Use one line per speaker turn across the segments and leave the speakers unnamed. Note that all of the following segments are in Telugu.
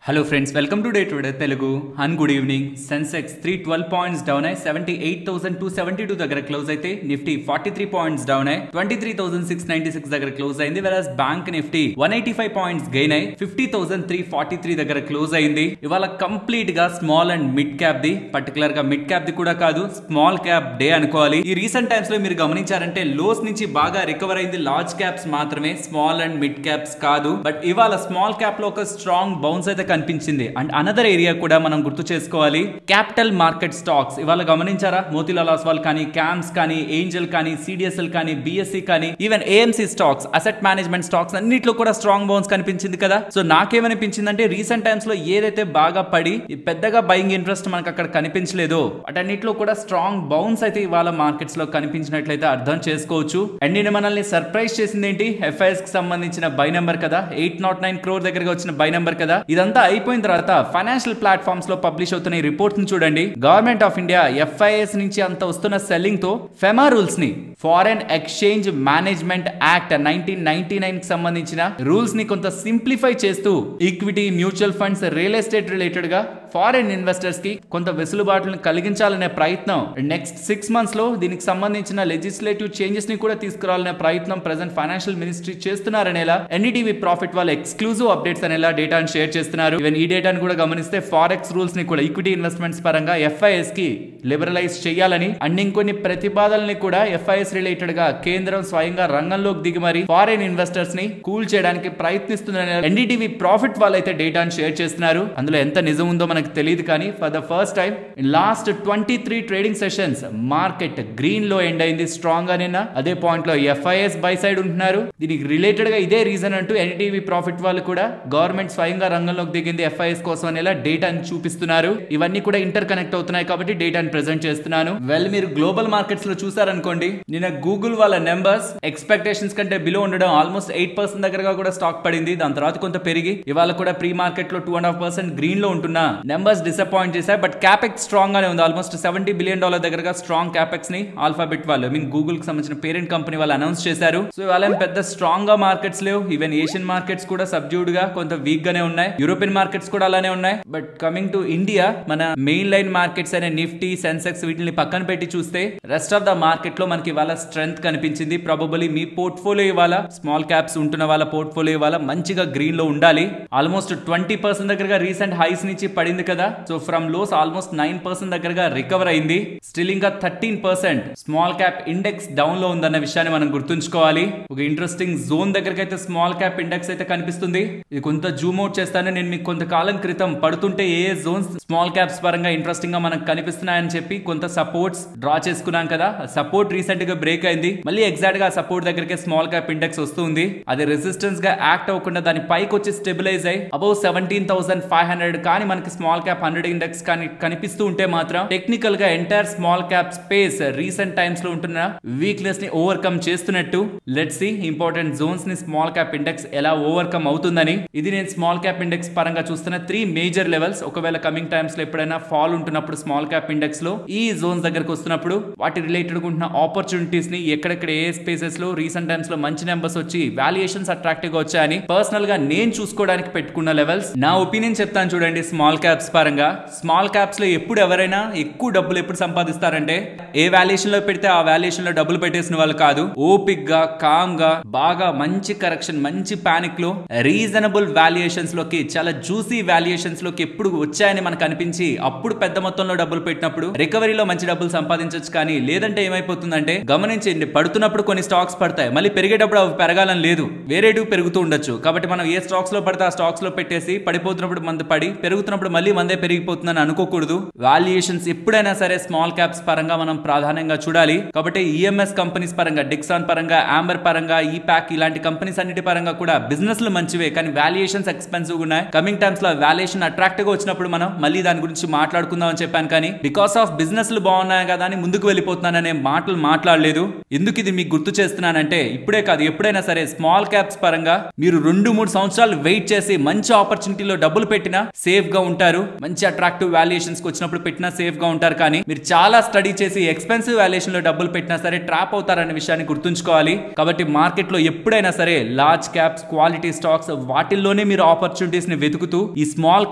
Hello friends, welcome to Day Trader Telugu and good evening. Sensex 312 points down ay 78,272 దగ్గర క్లోజ్ అయితే Nifty 43 points down ay 23,696 దగ్గర క్లోజ్ అయింది. whereas Bank Nifty 185 points gain ay 50,343 దగ్గర క్లోజ్ అయింది. ఇవాళ కంప్లీట్ గా small and mid cap the, particular గా మిడ్ క్యాప్ ది కూడా కాదు, స్మాల్ క్యాప్ డే అనుకోవాలి. ఈ రీసెంట్ టైమ్స్ లో మీరు గమనించారంటే లోస్ నుంచి బాగా రికవర్ అయింది లార్జ్ క్యాప్స్ మాత్రమే, స్మాల్ అండ్ మిడ్ క్యాప్స్ కాదు. బట్ ఇవాళ స్మాల్ క్యాప్ లో ఒక స్ట్రాంగ్ బౌన్స్ అయితే కనిపించింది. అండ్ అనదర్ ఏరియా కూడా మనం గుర్తు చేసుకోవాలి, క్యాపిటల్ మార్కెట్ స్టాక్స్ ఇవాళ గమనించారా? మోతీలాల్ ఓస్వాల్ కానీ, క్యామ్స్ కానీ, ఏంజల్ కానీ, సిడిఎస్ఎల్ కానీ, బిఎస్సి కానీ, even AMC stocks, asset management stocks అన్నిట్లో కూడా స్ట్రాంగ్ బౌన్స్ కనిపించింది కదా. సో నాకేమనిపించిందంటే రీసెంట్ టైమ్స్ లో ఏదైతే బాగా పడి పెద్దగా బయింగ్ ఇంట్రెస్ట్ మనకు అక్కడ కనిపించలేదో వాటన్నిటిలో కూడా స్ట్రాంగ్ బౌన్స్ అయితే ఇవాళ మార్కెట్స్ లో కనిపించినట్లయితే అర్థం చేసుకోవచ్చు. అండ్ నేను మనల్ని సర్ప్రైజ్ చేసింది ఏంటి, ఎఫ్ఐఎస్ కి సంబంధించిన బై నెంబర్ కదా, 809 crore దగ్గరగా వచ్చిన బై నెంబర్ కదా. ఇదంతా అయిపోయిన తర్వాత ఫైనాన్షియల్ ప్లాట్ఫామ్స్ లో పబ్లిష్ అవుతున్న ఈ రిపోర్ట్స్ ని చూడండి. గవర్నమెంట్ ఆఫ్ ఇండియా ఎఫ్ఐఎస్ నుంచి అంత వస్తున్న సెల్లింగ్ తో ఫెమా రూల్స్ ని, ఫారెన్ ఎక్స్చేంజ్ మేనేజ్మెంట్ యాక్ట్ 1999 కి సంబంధించిన రూల్స్ ని కొంత సింప్లిఫై చేస్తూ equity, mutual funds, real estate related గా ఫారెన్ ఇన్వెస్టర్స్ కి కొంత వెసులుబాటును కలిగించాలనే ప్రయత్నం నెక్స్ట్ 6 months లో దీనికి సంబంధించిన లెజిస్లేటివ్ చేంజెస్ ని కూడా తీసుకురావాలనే ప్రయత్నం ప్రెజెంట్ ఫైనాన్షియల్ మినిస్ట్రీ చేస్తున్నారనేలా ఎన్డీటీవీ ప్రాఫిట్ వాళ్ళ ఎక్స్క్లూజివ్ అప్డేట్స్ అనేలా డేటాను షేర్ చేస్తున్నారు. ఈవెన్ ఈ డేటాను కూడా గమనిస్తే ఫారెక్స్ రూల్స్ ని కూడా ఈక్విటీ ఇన్వెస్ట్మెంట్స్ పరంగా ఎఫ్ఐఎస్ కి లిబరలైజ్ చేయాలని అండ్ ఇంకొన్ని ప్రతిపాదనల్ని కూడా ఎఫ్ఐఎస్ రిలేటెడ్ గా కేంద్రం స్వయంగా రంగంలోకి దిగి మరి ఫారెన్ ఇన్వెస్టర్స్ ని కూల్ చేయడానికి ప్రయత్నిస్తుందని ఎన్డీటీవీ ప్రాఫిట్ వాళ్ళైతే డేటాను షేర్ చేస్తున్నారు. అందులో ఎంత నిజం ఉందో మనకు తెలియదు, కానీ for the first time in last 23 trading sessions market green లో ఎండ్ అయింది స్ట్రాంగ్ గా. నిన్న అదే పాయింట్ లో ఎఫ్ఐఎస్ బై సైడ్ ఉంటున్నారు. దీనికి రిలేటెడ్ గా ఇదే రీజన్ అంటూ ఎన్డీటీవీ ప్రాఫిట్ వాళ్ళు కూడా గవర్నమెంట్ స్వయంగా రంగంలోకి దిగింది ఎఫ్ఐఎస్ కోసం అనేలా డేటాను చూపిస్తున్నారు. ఇవన్నీ కూడా ఇంటర్ కనెక్ట్ అవుతున్నాయి కాబట్టి డేటాను ప్రెజెంట్ చేస్తున్నాను. వెల్, మీరు గ్లోబల్ మార్కెట్స్ లో చూసారనుకోండి, నిన్న గూగుల్ వాళ్ళ నెంబర్స్ ఎక్స్పెక్టేషన్స్ కంటే బిలో ఉండడం, ఆల్మోస్ట్ 8% దగ్గరగా కూడా స్టాక్ పడింది. దాని తర్వాత కొంత పెరిగి ఇవాళ కూడా ప్రీ మార్కెట్ లో 2.5% గ్రీన్ లో ఉంటున్నా నెంబర్స్ డిసప్పాయింట్ చేశాయి. బట్ క్యాపెక్స్ స్ట్రాంగ్ గానే ఉంది. ఆల్మోస్ట్ $70 billion దగ్గరగా స్ట్రాంగ్ క్యాపెక్స్ ని ఆల్ఫాబెట్ వాళ్ళు, గూగుల్ కి సంబంధించిన పేరెంట్ కంపెనీ వాళ్ళు అనౌన్స్ చేశారు. సో ఇవాళ పెద్ద స్ట్రాంగ్ గా మార్కెట్స్ లేవు. ఈవెన్ ఏషియన్ మార్కెట్స్ కూడా సబ్డ్యూడ్ గా కొంత వీక్ గానే ఉన్నాయి. యూరోపియన్ మార్కెట్స్ కూడా అలానే ఉన్నాయి. బట్ కమింగ్ టు ఇండియా, మన మెయిన్ లైన్ మార్కెట్స్ అనే నిఫ్టీ, సెన్సెక్స్ వీటిని పక్కన పెట్టి చూస్తే రెస్ట్ ఆఫ్ ద మార్కెట్ లో మనకి ఇవాళ స్ట్రెంగ్త్ కనిపించింది. ప్రాబబుల్లీ మీ పోర్ట్ఫోలియో ఇవాళ, స్మాల్ క్యాప్స్ ఉంటున్న వాళ్ళ పోర్ట్ఫోలియో ఇవాళ మంచిగా గ్రీన్ లో ఉండాలి. ఆల్మోస్ట్ 20% దగ్గరగా రీసెంట్ హైస్ నుంచి పడింది కదా. సో ఫ్రమ్ లోస్ ఆల్మోస్ట్ 9% దగ్గరగా రికవర్ అయింది. స్టిల్ ఇంకా 13% స్మాల్ క్యాప్ ఇండెక్స్ డౌన్ లో ఉందన్న విషయాన్ని మనం గుర్తుంచుకోవాలి. ఒక ఇంట్రెస్టింగ్ జోన్ దగ్గరకి అయితే స్మాల్ క్యాప్ ఇండెక్స్ అయితే కనిపిస్తుంది. ఇది కొంత జూమ్ అవుట్ చేస్తాను. నేను మీకు కొంతకాలం క్రితం పడుతుంటే ఏ జోన్స్ స్మాల్ క్యాప్స్ పరంగా ఇంట్రెస్టింగ్ గా మనకు కనిపిస్తున్నాయని చెప్పి కొంత సపోర్ట్స్ డ్రా చేసుకున్నాం కదా. సపోర్ట్ రీసెంట్ గా బ్రేక్ అయింది. మళ్ళీ ఎగ్జాక్ట్ గా సపోర్ట్ దగ్గరికి స్మాల్ క్యాప్ ఇండెక్స్ వస్తుంది. అది రెసిస్టెన్స్ గా యాక్ట్ అవ్వకుండా దాని పైకి వచ్చి స్టెబిలైజ్ అయ్యి అబౌవ్ 17,500 కానీ మనకి స్మాల్ క్యాప్ 100 ఇండెక్స్ కానీ కనిపిస్తూ ఉంటే మాత్రం టెక్నికల్ గా entire small cap space recent times లో ఉంటున్న వీక్నెస్ ని ఓవర్కమ్ చేస్తున్నట్టు. లెట్స్ సీ ఇంపార్టెంట్ జోన్స్ ని స్మాల్ క్యాప్ ఇండెక్స్ ఎలా ఓవర్కమ్ అవుతుందని. ఇది నేను స్మాల్ క్యాప్ ఇండెక్స్ పరంగా చూస్తున్న 3 మేజర్ లెవెల్స్. ఒకవేళ కమింగ్ టైమ్స్ లో ఎప్పుడైనా ఫాల్ ఉంటున్నప్పుడు స్మాల్ క్యాప్ ఇండెక్స్ లో ఈ జోన్స్ దగ్గరకు వస్తున్నప్పుడు వాటి రిలేటెడ్ ఉంటున్న ఆపర్చునిటీస్ ని, ఎక్కడెక్కడ ఏ స్పేసెస్ లో రీసెంట్ టైమ్స్ లో మంచి నెంబర్స్ వచ్చి వాల్యుయేషన్స్ అట్రాక్టివ్ గా వచ్చాయని పర్సనల్ గా నేను చూసుకోవడానికి పెట్టుకున్న లెవెల్స్. నా ఒపీనియన్ చెప్తాను చూడండి. స్మాల్ క్యాప్స్ పరంగా, స్మాల్ క్యాప్స్ లో ఎప్పుడు ఎవరైనా ఎక్కువ డబ్బులు ఎప్పుడు సంపాదిస్తారంటే ఏ వాల్యుయేషన్ లో పెడితే ఆ వాల్యుయేషన్ లో డబ్బులు పెట్టేసిన వాళ్ళు కాదు. ఓపిక్ గా, కామ్ గా, బాగా మంచి కరెక్షన్, మంచి పానిక్ లో రీజనబుల్ వాల్యుయేషన్స్ లోకి, చాలా జ్యూసీ వాల్యుయేషన్స్ లోకి ఎప్పుడు వచ్చాయని మనకు అనిపించి అప్పుడు పెద్ద మొత్తంలో డబ్బులు పెట్టినప్పుడు రికవరీలో మంచి డబ్బులు సంపాదించవచ్చు. కానీ లేదంటే ఏమైపోతుందంటే, గమనించండి, పడుతున్నప్పుడు కొన్ని స్టాక్స్ పడతాయి, మళ్ళీ పెరిగేటప్పుడు అవి పెరగాలని లేదు, వేరేటివి పెరుగుతూ ఉండొచ్చు. కాబట్టి మనం ఏ స్టాక్స్ లో పడితే ఆ స్టాక్స్ లో పెట్టేసి పడిపోతున్నప్పుడు మంది పడి, పెరుగుతున్నప్పుడు మళ్ళీ మందే పెరిగిపోతుందని అనుకోకూడదు. వాల్యుయేషన్స్ ఎప్పుడైనా సరే స్మాల్ క్యాప్స్ పరంగా మనం ప్రాధాన్యంగా చూడాలి. కాబట్టి ఈఎంఎస్ కంపెనీస్ పరంగా, డిక్సాన్ పరంగా, ఆంబర్ పరంగా, ఈ ప్యాక్ ఇలాంటి కంపెనీస్ అన్నిటి పరంగా కూడా బిజినెస్ లు మంచివే, కానీ వాల్యుయేషన్స్ ఎక్స్పెన్సివ్ ఉన్నాయి. కమింగ్ టైమ్స్ లో వాల్యుయేషన్ అట్రాక్టివ్ గా వచ్చినప్పుడు మనం మళ్ళీ దాని గురించి మాట్లాడుకుందాం అని చెప్పాను. కానీ బికాస్ ఆఫ్ బిజినెస్ లు బాగున్నాయి కదా అని ముందుకు వెళ్ళిపోతున్నాననే మాటలు మాట్లాడలేదు. ఎందుకు ఇది మీకు గుర్తు చేస్తున్నానంటే, ఇప్పుడే కాదు ఎప్పుడైనా సరే స్మాల్ క్యాప్స్ పరంగా మీరు 2-3 సంవత్సరాలు వెయిట్ చేసి మంచి ఆపర్చునిటీలో డబ్బులు పెట్టినా సేఫ్ గా ఉంటారు. పెట్టేస్తారు. మంచి అట్రాక్టివ్ వాల్యుయేషన్స్ కి వచ్చినప్పుడు పెట్టినా సేఫ్ గా ఉంటారు. కానీ మీరు చాలా స్టడీ చేసి ఎక్స్పెన్సివ్ వాల్యుయేషన్ లో డబ్బులు పెట్టినా సరే ట్రాప్ అవుతారనే విషయాన్ని గుర్తుంచుకోవాలి. కాబట్టి మార్కెట్ లో ఎప్పుడైనా సరే లార్జ్ క్యాప్స్, క్వాలిటీ స్టాక్స్ వాటిల్లోనే మీరు ఆపర్చునిటీస్ ని వెతుకుతూ ఈ స్మాల్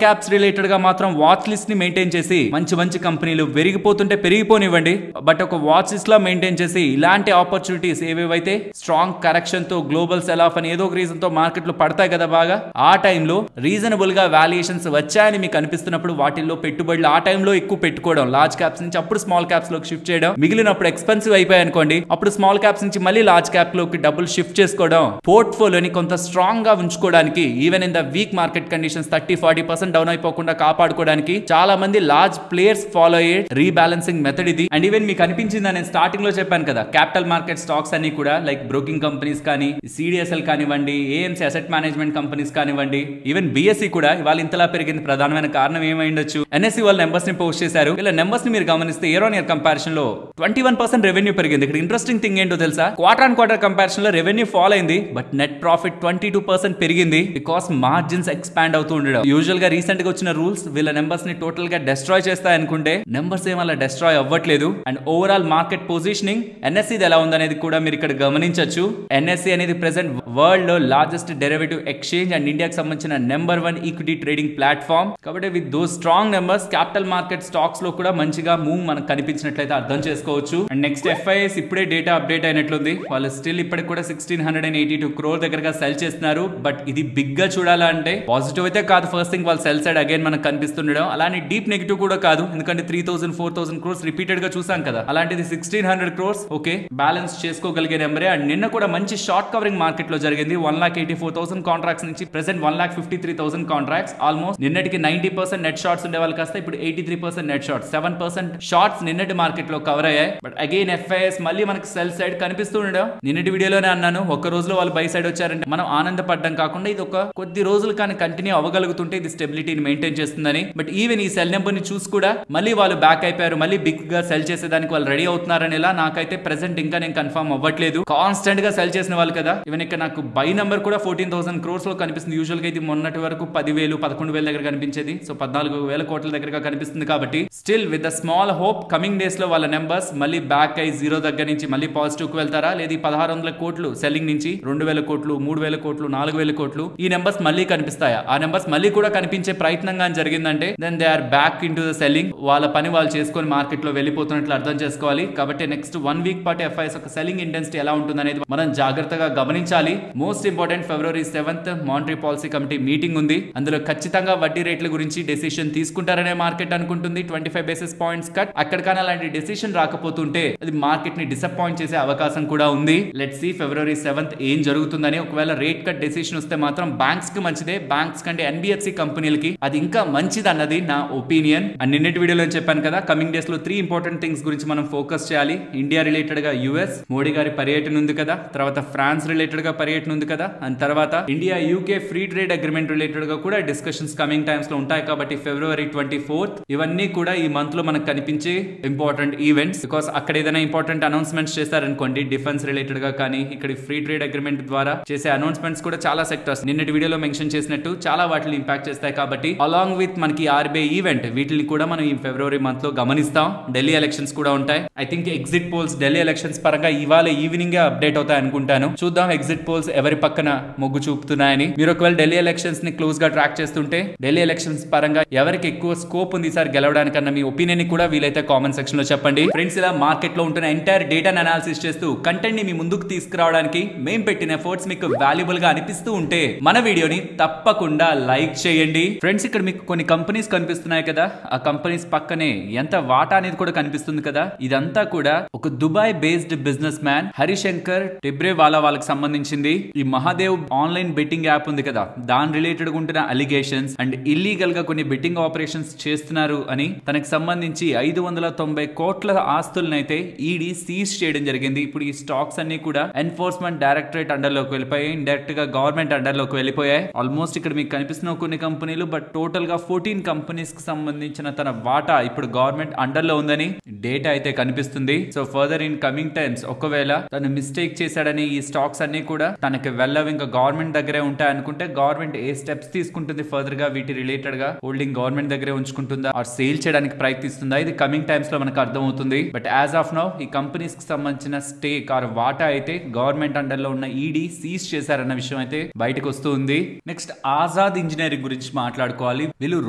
క్యాప్స్ రిలేటెడ్ గా మాత్రం వాచ్ లిస్ట్ ని మెయింటైన్ చేసి మంచి మంచి కంపెనీలు పెరిగిపోతుంటే పెరిగిపోనివ్వండి. బట్ ఒక వాచ్ లిస్ట్ లో మెయింటైన్ చేసి ఇలాంటి ఆపర్చునిటీస్ ఏవేవైతే స్ట్రాంగ్ కరెక్షన్ తో గ్లోబల్ సెల్ ఆఫ్ అని ఏదో ఒక రీజన్ తో మార్కెట్ లో పడతాయి కదా బాగా, ఆ టైంలో రీజనబుల్ గా వాల్యుయేషన్స్ వచ్చాయని మీకు అనిపిస్తున్నప్పుడు వాటిల్లో పెట్టుబడులు ఆ టైంలో ఎక్కువ పెట్టుకోవడం, లార్జ్ క్యాప్స్ నుంచి అప్పుడు స్మాల్ క్యాప్స్ లోకి షిఫ్ట్ చేయడం, మిగిలినప్పుడు ఎక్స్పెన్సివ్ అయిపోయాయి అనుకోండి అప్పుడు స్మాల్ క్యాప్స్ నుంచి మళ్ళీ లార్జ్ క్యాప్ లోకి డబ్బులు షిఫ్ట్ చేసుకోవడం, పోర్ట్ఫోలియోని కొంత స్ట్రాంగ్ గా ఉంచుకోవడానికి even in the week market conditions 30-40% down అయిపోకుండా కాపాడుకోవడానికి చాలా మంది లార్జ్ ప్లేయర్స్ ఫాలో అయ్యే రీబ్యాలెన్సింగ్ మెథడ్ ఇది. అండ్ ఈవెన్ మీకు అనిపించింది నేను స్టార్టింగ్ లో చెప్పాను కదా, క్యాపిటల్ మార్కెట్ స్టాక్స్ అన్ని కూడా లైక్ బ్రోకింగ్ కంపెనీస్ కానీ, సిడిఎస్ఎల్ కానివ్వండి, ఏఎంసీ అసెట్ మేనేజ్మెంట్ కంపెనీస్ కానివ్వండి, ఈవెన్ బిఎస్సి కూడా ఇవాళ ఇంతలా పెరిగింది ప్రధానమైన కారణం ఏమైండొచ్చు, ఎన్ఎస్సి వాళ్ళ నెంబర్స్ ని పోస్ట్ చేశారు. ఇలా నెంబర్స్ ని మీరు గమనిస్తే ఇయర్ ఆన్ ఇయర్ కంపారిజన్ లో 21% రెవెన్యూ పెరిగింది. ఇక్కడ ఇంట్రెస్టింగ్ థింగ్ ఏంటో తెలుసా, క్వార్టర్ ఆన్ క్వార్టర్ కంపారిజన్ లో రెవెన్యూ ఫాల్ అయింది బట్ నెట్ ప్రాఫిట్ 22% పెరిగింది. బికాస్ మార్జిన్స్ ఎక్స్పాండ్ అవుతూ ఉండడం. యూజువల్ గా రీసెంట్ గా వచ్చిన రూల్స్ వీళ్ళ నెంబర్స్ ని టోటల్ గా డెస్ట్రాయ్ చేస్తాయి అనుకుంటే నెంబర్స్ ఏమలా డెస్ట్రాయ్ అవ్వట్లేదు. And overall market positioning NSE ఎలా ఉందనేది కూడా మీరు ఇక్కడ గమనించవచ్చు. ఎన్ఎస్సి అనేది ప్రెసెంట్ వరల్డ్ లో లార్జెస్ట్ డెరివేటివ్ ఎక్స్చేంజ్ అండ్ ఇండియాకి సంబంధించిన నెంబర్ 1 ఈక్విటీ ట్రేడింగ్ ప్లాట్ఫామ్. కాబట్టి with those strong numbers capital market stocks లో కూడా మంచిగా మూవ్ మనకు కనిపించినట్లయితే అర్థం చేసుకోవచ్చు. అండ్ నెక్స్ట్ ఎఫ్ఐఎస్ ఇప్పుడే డేటా అప్డేట్ అయినట్లుంది. వాళ్ళు స్టిల్ ఇప్పటికి కూడా 1682 crore దగ్గరగా సెల్ చేస్తున్నారు. బట్ ఇది బిగ్ గా చూడాలంటే పాజిటివ్ అయితే కాదు. ఫస్ట్ థింగ్ వాళ్ళు సెల్ సైడ్ అగైన్ మనకు కనిపిస్తుండడం, అలానే డీప్ నెగిటివ్ కూడా కాదు. ఎందుకంటే 3000-4000 crores రిపీటెడ్ గా చూసాం కదా, అలాంటిది 1600 crores ఓకే బ్యాలెన్స్ చేసుకోగలిగే నెంబరే. అండ్ నిన్న కూడా మంచి షార్ట్ కవరింగ్ మార్కెట్ లో జరిగింది. 1,84,000 కాంట్రాక్ట్స్ నుంచి ప్రెసెంట్ 1,53,000 కాంట్రాక్ట్స్. ఆల్మోస్ట్ నిన్నటికి 90% నెట్ షార్ట్స్ ఉండే వాళ్ళు కాస్త ఇప్పుడు 83% నెట్ షార్ట్స్, 7% షార్ట్స్ నిన్నటి మార్కెట్ లో కవర్ అయ్యాయి. బట్ అగైన్ ఎఫ్ఐఎస్ మళ్ళీ మనకి సెల్ సైడ్ కనిపిస్తూ ఉండడం. నిన్నటి వీడియోలోనే అన్నాను, ఒక రోజులో వాళ్ళు బై సైడ్ వచ్చారంటే మనం ఆనందపడడం కాకుండా ఇది ఒక కొద్ది రోజులు కానీ కంటిన్యూ అవ్వగలుగుతుంటే ఇది స్టెబిలిటీని మెయింటైన్ చేస్తుందని. బట్ ఈవెన్ ఈ సెల్ నెంబర్ ని చూసి కూడా మళ్ళీ వాళ్ళు బ్యాక్ అయిపోయారు, మళ్ళీ బిగ్ గా సెల్ చేసేదానికి వాళ్ళు రెడీ అవుతున్నారని ఇలా నాకైతే ప్రెసెంట్ ఇంకా నేను కన్ఫర్మ్ అవ్వట్లేదు. కాన్స్టెంట్ గా సెల్ చేసిన వాళ్ళు కదా. ఈవెన్ ఇక్కడ నాకు బై నెంబర్ కూడా 14,000 crores లో కనిపిస్తుంది. యూజువల్ గా ఇది మొన్నటి వరకు 10,000-11,000 దగ్గర కనిపించేది. సో 14,000 కోట్ల దగ్గరగా కనిపిస్తుంది. కాబట్టి still with the small hope coming days లో వాళ్ళ నెంబర్స్ మళ్ళీ బ్యాక్ అయి 0 దగ్గర నుంచి మళ్ళీ పాజిటివ్ కు వెళ్తారా, లేదా 1,600 కోట్లు సెల్లింగ్ నుంచి 2,000 కోట్లు, 3,000 కోట్లు, 4,000 కోట్లు ఈ నెంబర్స్ మళ్ళీ కనిపిస్తాయా? ఆ నెంబర్స్ మళ్ళీ కూడా కనిపించే ప్రయత్నంగా జరిగిందంటే then they are back into the selling. వాళ్ళ పని వాళ్ళు చేసుకొని మార్కెట్ లో వెళ్ళిపోతున్నట్లు అర్థం చేసుకోవాలి. కాబట్టి నెక్స్ట్ 1 వీక్ పాటు ఎఫ్ఐఎస్ ఒక సెల్లింగ్ ఇంటెన్సిటీ ఎలా ఉంటుంది అనేది మనం జాగ్రత్తగా గమనించాలి. Most important February 7th monetary policy committee meeting ఉంది. అందులో ఖచ్చితంగా వడ్డీ రేట్ల గురించి డెసిషన్ తీసుకుంటారనే మార్కెట్ అనుకుంటుంది. 25 basis points కట్. అక్కడికైనా అలాంటి డెసిషన్ రాకపోతుంటే అది మార్కెట్ ని డిసప్పాయింట్ చేసే అవకాశం కూడా ఉంది. లెట్స్ సీ February 7th ఏం జరుగుతుందని. ఒకవేళ రేట్ కట్ డెసిషన్ వస్తే మాత్రం బ్యాంక్స్ కి మంచిదే. బ్యాంక్స్ కంటే ఎన్బిఎఫ్సి కంపెనీలకి అది ఇంకా మంచిది అన్నది నా ఒపీనియన్. అండ్ నిన్నటి వీడియోలో చెప్పాను కదా, కమింగ్ డేస్ లో 3 ఇంపార్టెంట్ థింగ్స్ గురించి మనం ఫోకస్ చేయాలి. ఇండియా రిలేటెడ్ గా యుఎస్ మోడీ గారి పర్యటన ఉంది కదా, తర్వాత ఫ్రాన్స్ రిలేటెడ్ గా పర్యటన ఉంది కదా, అండ్ తర్వాత India UK free trade agreement related గా కూడా డిస్కషన్స్ కమింగ్ టైమ్స్ లో ఉంటాయి. కాబట్టి February 24th ఇవన్నీ కూడా ఈ మంత్ లో మనకు కనిపించే ఇంపార్టెంట్ ఈవెంట్స్. బికాస్ అక్కడ ఏదైనా ఇంపార్టెంట్ అనౌన్స్మెంట్స్ చేశారనుకోండి డిఫెన్స్ రిలేటెడ్ గా కానీ, ఇక్కడ ఫ్రీ ట్రేడ్ అగ్రిమెంట్ ద్వారా చేసే అనౌన్స్మెంట్స్ కూడా చాలా సెక్టర్స్ నిన్నటి వీడియోలో మెన్షన్ చేసినట్టు చాలా వాటిని ఇంపాక్ట్ చేస్తాయి. కాబట్టి అలాంగ్ విత్ మనకి ఆర్బీఐ ఈవెంట్ వీటిని కూడా మనం ఈ ఫిబ్రవరి మంత్ లో గమనిస్తాం. ఢిల్లీ ఎలక్షన్స్ కూడా ఉంటాయి. I think exit polls Delhi elections పరంగా ఇవాళ ఈవినింగ్ అప్డేట్ అవుతాయి అనుకుంటాను. చూద్దాం ఎగ్జిట్ పోల్స్ ఎవరి పక్కన మొగ్గు చూపుతున్నాయని. మీరు ఒకవేళ ఢిల్లీ ఎలక్షన్స్ ని క్లోజ్ గా ట్రాక్ చేస్తుంటే ఢిల్లీ ఎలక్షన్స్ పరంగా ఎవరికి ఎక్కువ స్కోప్ ఉంది ఈసారి గెలవడానికన్నా మీ ఒపీనియన్ ని కూడా వీలైతే కామెంట్ సెక్షన్ లో చెప్పండి. ఫ్రెండ్స్, ఇలా మార్కెట్ లో ఉంటున్న ఎంటైర్ డేటాను అనాలిసిస్ చేస్తూ కంటెంట్ ని మీ ముందుకు తీసుకురావడానికి మేము పెట్టిన ఎఫర్ట్స్ మీకు వాల్యుబుల్ గా అనిపిస్తూ ఉంటే మన వీడియోని తప్పకుండా లైక్ చేయండి. ఫ్రెండ్స్, ఇక్కడ మీకు కొన్ని కంపెనీస్ కనిపిస్తున్నాయి కదా, ఆ కంపెనీస్ పక్కనే ఎంత వాటా అనేది కూడా కనిపిస్తుంది కదా. ఇదంతా కూడా ఒక Dubai based businessman Harishankar Tibrewala వాళ్ళకి సంబంధించింది. ఈ మహాదేవ్ ఆన్లైన్ బెట్టింగ్ యాప్ ఉంది కదా, దాని రిలేటెడ్ గా ఉంటున్న అలిగేషన్స్ అండ్ ఇల్లీగల్ గా కొన్ని బెట్టింగ్ ఆపరేషన్స్ చేస్తున్నారు అని తనకు సంబంధించి 590 కోట్ల ఆస్తులనైతే ఈడీ సీజ్ చేయడం జరిగింది. ఇప్పుడు ఈ స్టాక్స్ అన్ని కూడా ఎన్ఫోర్స్మెంట్ డైరెక్టరేట్ అండర్ లోకి వెళ్ళిపోయాయి, ఇండైరెక్ట్ గా గవర్నమెంట్ అండర్ లోకి వెళ్ళిపోయాయి. ఆల్మోస్ట్ ఇక్కడ మీకు కనిపిస్తున్న కొన్ని కంపెనీలు, బట్ టోటల్ గా 14 కంపెనీస్ కి సంబంధించిన తన వాటా ఇప్పుడు గవర్నమెంట్ అండర్ లో ఉందని డేటా అయితే కనిపిస్తుంది. So further in coming times ఒకవేళ తను మిస్టేక్ చేశాడని ఈ స్టాక్స్ అన్ని కూడా తనకి వెళ్ళవి ఇంకా గవర్నమెంట్ దగ్గరే ఉంటాయి అనుకుంటే గవర్నమెంట్ ఏ స్టెప్స్ తీసుకుంటుంది ఫర్దర్ గా వీటి రిలేటెడ్ గా హోల్డింగ్ గవర్నమెంట్ దగ్గరే ఉంచుకుంటుందా ఆర్ సేల్ చేయడానికి ప్రయత్నిస్తుందా, ఇది కమింగ్ టైమ్స్ లో మనకు అర్థమవుతుంది. బట్ యాజ్ ఆఫ్ నౌ ఈ కంపెనీస్ కి సంబంధించిన స్టేక్ ఆర్ వాటా అయితే గవర్నమెంట్ అండర్ లో ఉన్న ఈడీ సీజ్ చేశారన్న విషయం అయితే బయటకు వస్తుంది. నెక్స్ట్ ఆజాద్ ఇంజనీరింగ్ గురించి మాట్లాడుకోవాలి. వీళ్ళు